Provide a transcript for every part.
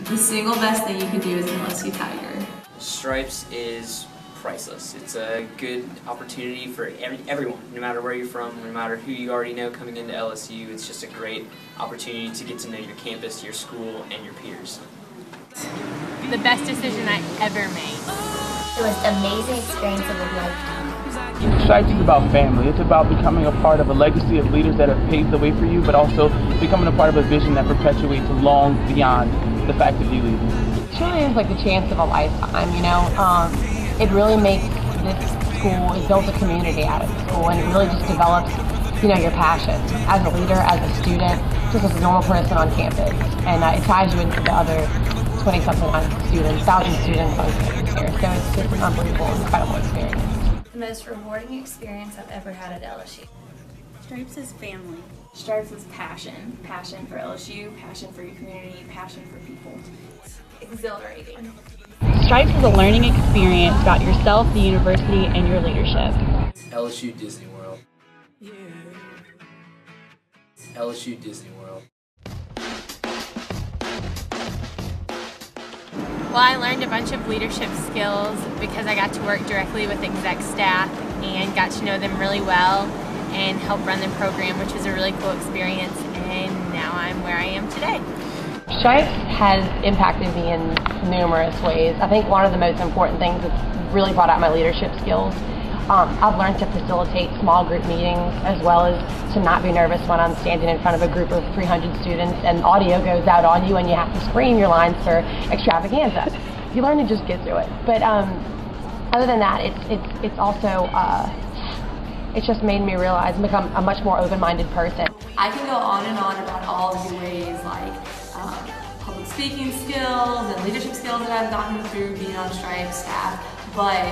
The single best thing you could do as an LSU Tiger. Stripes is priceless. It's a good opportunity for everyone, no matter where you're from, no matter who you already know coming into LSU. It's just a great opportunity to get to know your campus, your school, and your peers. The best decision I ever made. It was an amazing experience of a lifetime. Stripes is about family. It's about becoming a part of a legacy of leaders that have paved the way for you, but also becoming a part of a vision that perpetuates long beyond the fact of you leaving. It truly is like the chance of a lifetime, you know. It really makes this school, it builds a community out of the school, and it really just develops, you know, your passion as a leader, as a student, just as a normal person on campus. And it ties you into the other 20-something students, 1,000 students on campus here. So it's just an unbelievable, incredible experience. The most rewarding experience I've ever had at LSU. Stripes is family. Stripes is passion. Passion for LSU, passion for your community, passion for people. Exhilarating. Stripes is a learning experience about yourself, the university, and your leadership. LSU Disney World. LSU Disney World. Well, I learned a bunch of leadership skills because I got to work directly with exec staff and got to know them really well and help run the program, which was a really cool experience, and now I'm where I am today. Stripes has impacted me in numerous ways. I think one of the most important things that's really brought out my leadership skills. I've learned to facilitate small group meetings as well as to not be nervous when I'm standing in front of a group of 300 students and audio goes out on you and you have to scream your lines for extravaganza. You learn to just get through it. But other than that, it's also it's just made me realize and become a much more open-minded person. I can go on and on about all of the ways like public speaking skills and leadership skills that I've gotten through being on Stripes staff, but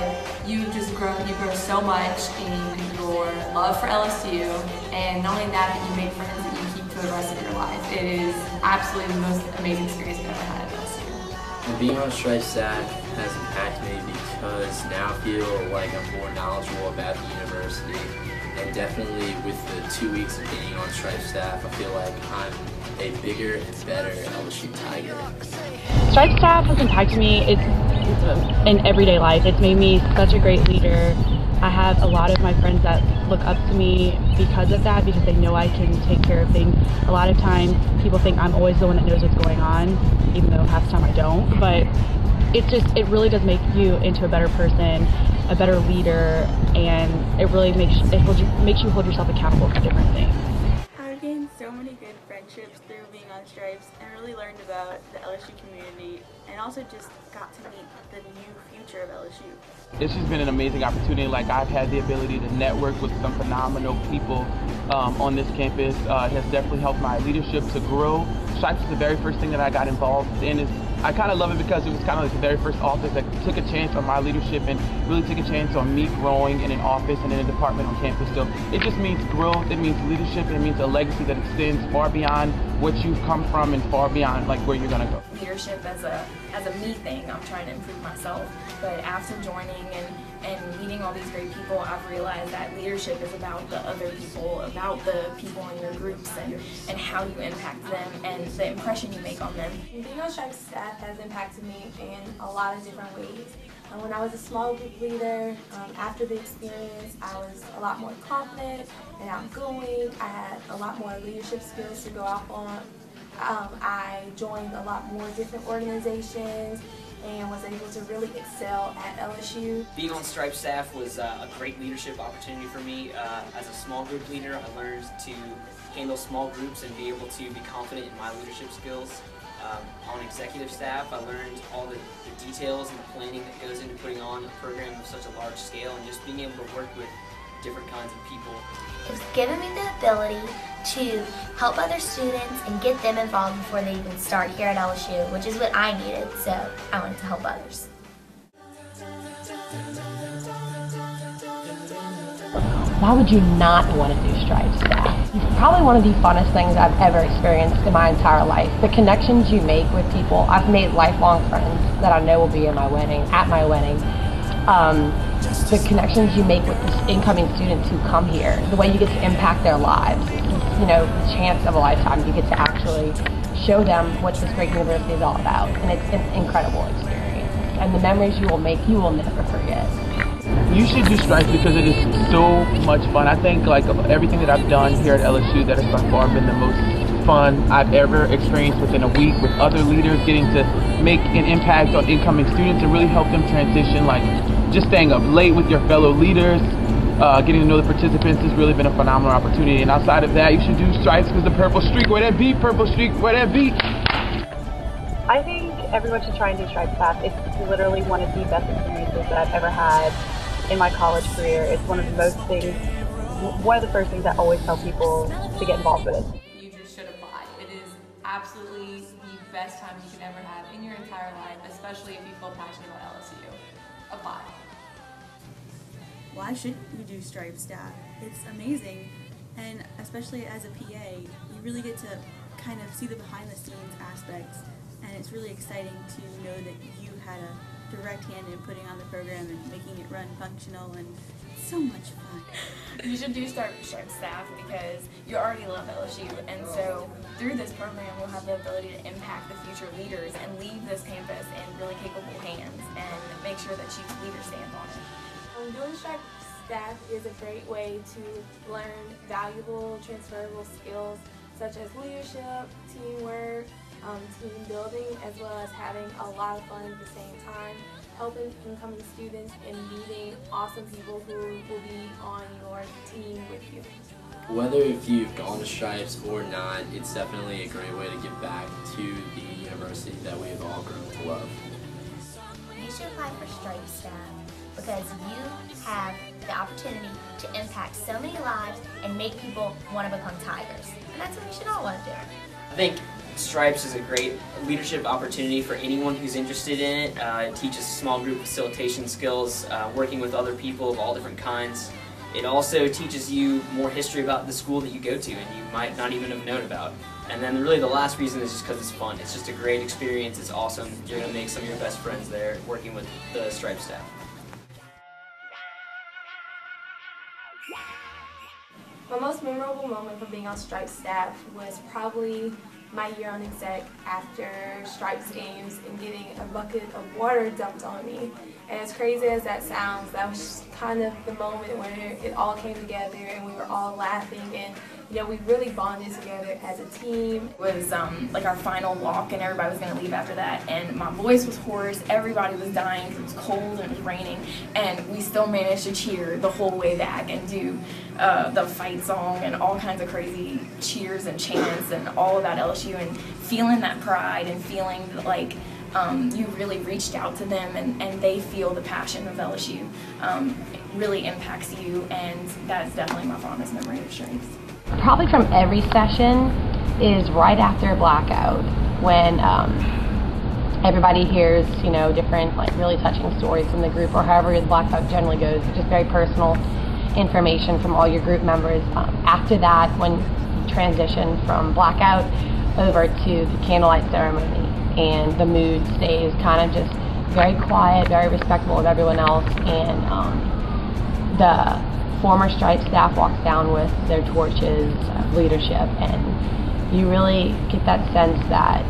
you grow so much in your love for LSU, and not only that, but you make friends that you keep for the rest of your life. It is absolutely the most amazing experience I've ever had at LSU. And being on Stripes staff has impacted me because now I feel like I'm more knowledgeable about the university, and definitely with the 2 weeks of being on Stripes staff, I feel like I'm a bigger and better LSU Tiger. Stripes staff has impacted me in everyday life. It's made me such a great leader. I have a lot of my friends that look up to me because of that, because they know I can take care of things. A lot of times people think I'm always the one that knows what's going on, even though half the time I don't. But it really does make you into a better person, a better leader, and it really makes you hold yourself accountable for different things. I've gained so many good friendships through being on Stripes and really learned about the LSU community, and also just got to meet the new future of LSU. It's just been an amazing opportunity. Like, I've had the ability to network with some phenomenal people on this campus. It has definitely helped my leadership to grow. Stripes is the very first thing that I got involved in. I kind of love it because it was kind of like the very first office that took a chance on my leadership and really took a chance on me growing in an office and in a department on campus. So it just means growth, it means leadership, and it means a legacy that extends far beyond what you've come from and far beyond like where you're going to go. Leadership as a me thing, I'm trying to improve myself, but after joining and meeting all these great people, I've realized that leadership is about the other people, about the people in your groups and how you impact them and the impression you make on them. Being on Stripes staff has impacted me in a lot of different ways. When I was a small group leader, after the experience, I was a lot more confident and outgoing. I had a lot more leadership skills to go off on. I joined a lot more different organizations and was able to really excel at LSU. Being on Stripes staff was a great leadership opportunity for me. As a small group leader, I learned to handle small groups and be able to be confident in my leadership skills. On executive staff, I learned all the details and the planning that goes into putting on a program of such a large scale, and just being able to work with different kinds of people. It's given me the ability to help other students and get them involved before they even start here at LSU, which is what I needed, so I wanted to help others. Why would you not want to do Stripes staff? It's probably one of the funnest things I've ever experienced in my entire life. The connections you make with people. I've made lifelong friends that I know will be at my wedding. The connections you make with the incoming students who come here, the way you get to impact their lives, you know, the chance of a lifetime. You get to actually show them what this great university is all about. And it's an incredible experience. And the memories you will make, you will never forget. You should do S.T.R.I.P.E.S because it is so much fun. I think like everything that I've done here at LSU, that has by far been the most fun I've ever experienced within a week, with other leaders, getting to make an impact on incoming students and really help them transition, like just staying up late with your fellow leaders, getting to know the participants has really been a phenomenal opportunity. And outside of that, you should do S.T.R.I.P.E.S because the purple streak, where that beat, purple streak, where that beat. I think everyone should try and do S.T.R.I.P.E staff. It's literally one of the best experiences that I've ever had in my college career. It's one of the first things I always tell people to get involved with. You just should apply. It is absolutely the best time you can ever have in your entire life, especially if you feel passionate about LSU. Apply. Why should you do S.T.R.I.P.E staff? It's amazing, and especially as a PA, you really get to kind of see the behind the scenes aspects, and it's really exciting to know that you had a direct hand in putting on the program and making it run functional, and it's so much fun. You should do S.T.R.I.P.E staff because you already love LSU, and so through this program you'll have the ability to impact the future leaders and leave this campus in really capable hands and make sure that you leave your stamp on it. Doing S.T.R.I.P.E staff is a great way to learn valuable transferable skills such as leadership, teamwork, team building, as well as having a lot of fun at the same time, helping incoming students and meeting awesome people who will be on your team with you. Whether if you've gone to S.T.R.I.P.E.S or not, it's definitely a great way to give back to the university that we have all grown to love. You should apply for S.T.R.I.P.E staff because you have the opportunity to impact so many lives and make people want to become Tigers. And that's what we should all want to do. I think S.T.R.I.P.E.S is a great leadership opportunity for anyone who's interested in it. It teaches small group facilitation skills, working with other people of all different kinds. It also teaches you more history about the school that you go to and you might not even have known about. And then really the last reason is just because it's fun. It's just a great experience. It's awesome. You're going to make some of your best friends there working with the S.T.R.I.P.E staff. My most memorable moment for being on S.T.R.I.P.E staff was probably my year on exec after S.T.R.I.P.E games and getting a bucket of water dumped on me. And as crazy as that sounds, that was kind of the moment where it all came together and we were all laughing, and we really bonded together as a team. It was like our final walk, and everybody was going to leave after that, and my voice was hoarse, everybody was dying because it was cold and it was raining, and we still managed to cheer the whole way back and do the fight song and all kinds of crazy cheers and chants and all about LSU, and feeling that pride and feeling like you really reached out to them and they feel the passion of LSU. It really impacts you, and that's definitely my fondest memory of S.T.R.I.P.E. Probably from every session is right after a blackout when everybody hears, different really touching stories from the group, or however the blackout generally goes, just very personal information from all your group members. After that, when you transition from blackout over to the candlelight ceremony, and the mood stays kind of just very quiet, very respectful of everyone else, and the former S.T.R.I.P.E staff walks down with their torches of leadership, and you really get that sense that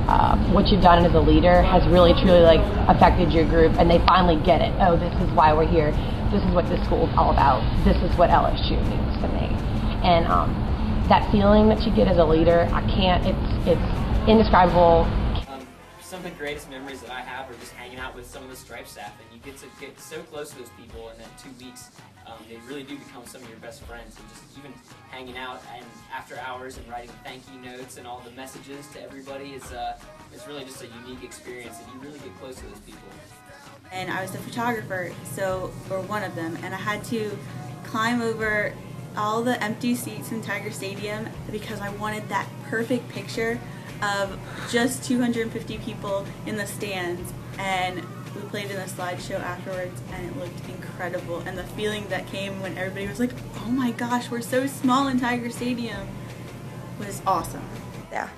what you've done as a leader has really truly affected your group, and they finally get it. Oh, this is why we're here. This is what this school is all about. This is what LSU means to me. And that feeling that you get as a leader, it's indescribable. Some of the greatest memories that I have are just hanging out with some of the S.T.R.I.P.E staff, and you get to get so close to those people in that 2 weeks. They really do become some of your best friends, and just even hanging out and after hours and writing thank you notes and all the messages to everybody is really just a unique experience, and you really get close to those people. And I was the photographer, or one of them, and I had to climb over all the empty seats in Tiger Stadium because I wanted that perfect picture of just 250 people in the stands, and we played in a slideshow afterwards, and it looked incredible, and the feeling that came when everybody was like, oh my gosh, we're so small in Tiger Stadium, was awesome. Yeah.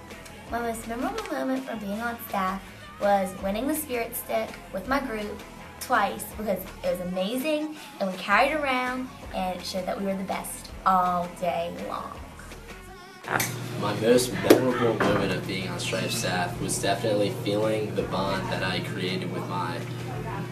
My most memorable moment from being on staff was winning the Spirit Stick with my group twice, because it was amazing, and we carried it around, and it showed that we were the best all day long. My most memorable moment of being on S.T.R.I.P.E staff was definitely feeling the bond that I created with my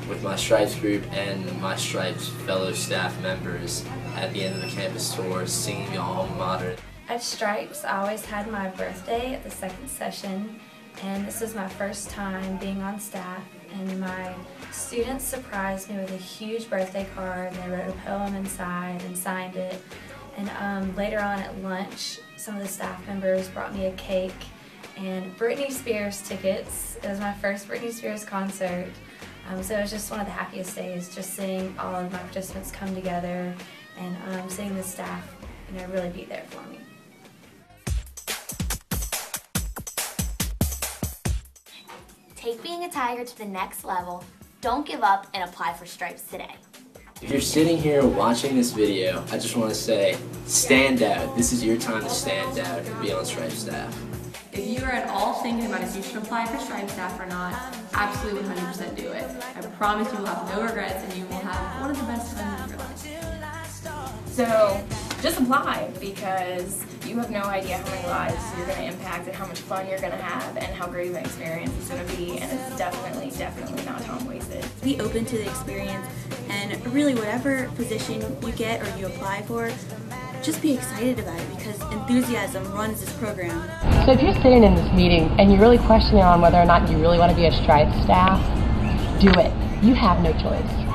S.T.R.I.P.E group and my S.T.R.I.P.E fellow staff members at the end of the campus tour, singing the alma mater. At S.T.R.I.P.E, I always had my birthday at the second session, and this was my first time being on staff, and my students surprised me with a huge birthday card. They wrote a poem inside and signed it. And later on at lunch, some of the staff members brought me a cake and Britney Spears tickets. It was my first Britney Spears concert. So it was just one of the happiest days, just seeing all of my participants come together and seeing the staff, really be there for me. Take being a Tiger to the next level. Don't give up and apply for S.T.R.I.P.E today. If you're sitting here watching this video, I just want to say, stand out. This is your time to stand out and be on S.T.R.I.P.E staff. If you are at all thinking about if you should apply for S.T.R.I.P.E staff or not, absolutely 100% do it. I promise you will have no regrets and you will have one of the best times of your life. So just apply, because you have no idea how many lives you're going to impact and how much fun you're going to have and how great of an experience it's going to be, and it's definitely not time wasted. Be open to the experience, and really whatever position you get or you apply for, just be excited about it, because enthusiasm runs this program. So if you're sitting in this meeting and you're really questioning on whether or not you really want to be a S.T.R.I.P.E staff, do it. You have no choice.